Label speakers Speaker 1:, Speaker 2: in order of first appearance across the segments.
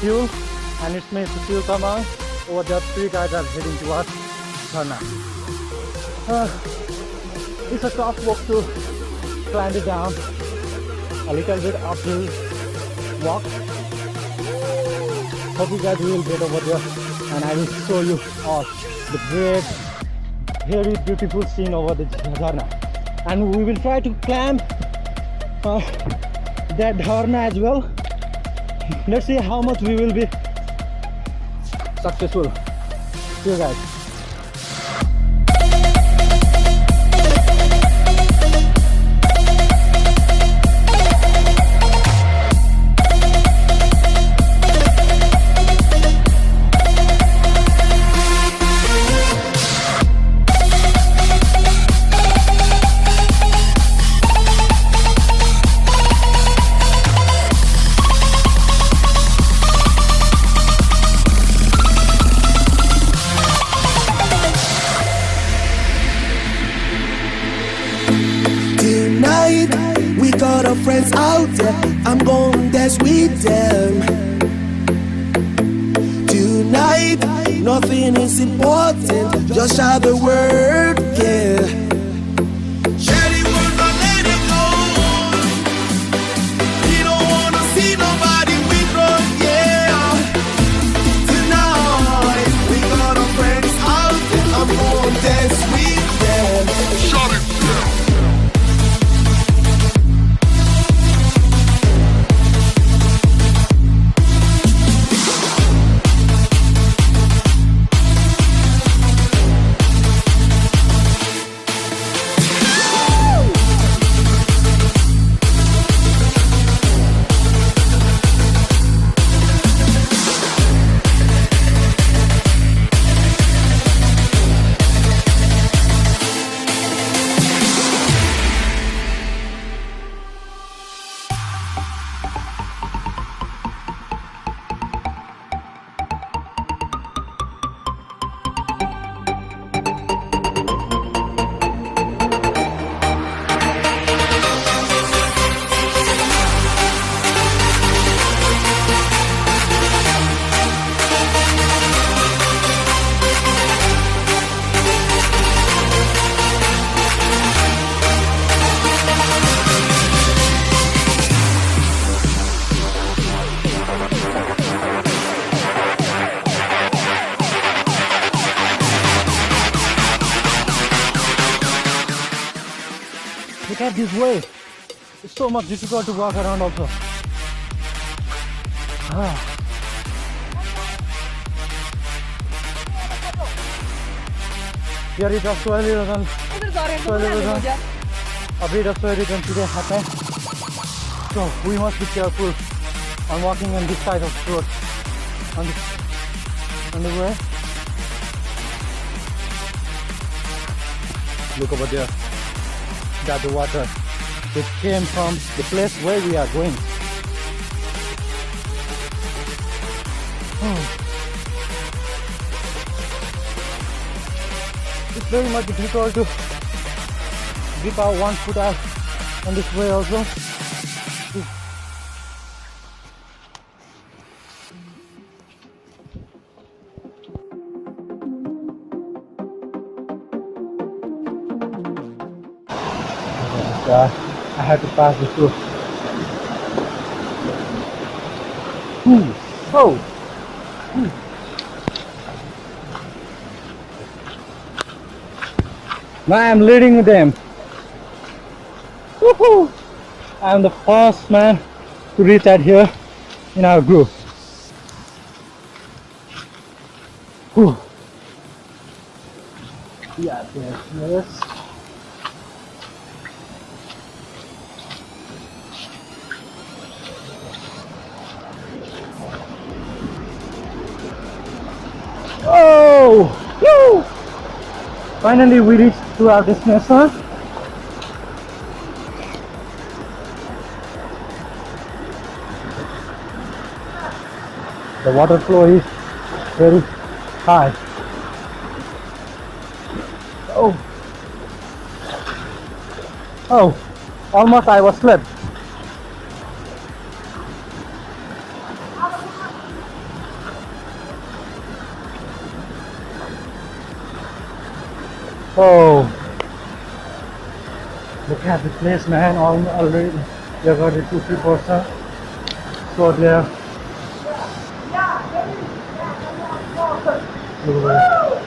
Speaker 1: fuel, and it's made to fuel come out. Over there, 3 guys are heading towards Jharna. It's a tough walk to climb it down. A little bit uphill walk. Hope you guys will get over there, and I will show you all the great, very beautiful scene over the Jharna. And we will try to climb that Jharna as well. Let's see how much we will be successful. See you guys.
Speaker 2: Friends out there, I'm gonna dance with them. Tonight, nothing is important, just shout the word, yeah. Share the word, but let it go. We don't wanna see nobody withdraw, yeah. Tonight, we got our friends out there, I'm gonna dance with them. Shut it down.
Speaker 1: Look at this way. It's so much difficult to walk around also. Here is also a little a bit of erosion today happen. So we must be careful on walking on this side of the road. On the way. Look over there. That the water that came from the place where we are going. It's very much difficult to dip our one foot out on this way also. I had to pass this through. Now I am leading them. Woohoo! I am the first man to reach out here in our group. Whew. Yes. Oh! Woo! Finally we reached to our destination. The water flow is very high. Oh, almost I was slipped. Oh, look at the place, man. Already, we got the 2-3%. So there. Look at that.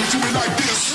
Speaker 2: Do it like this.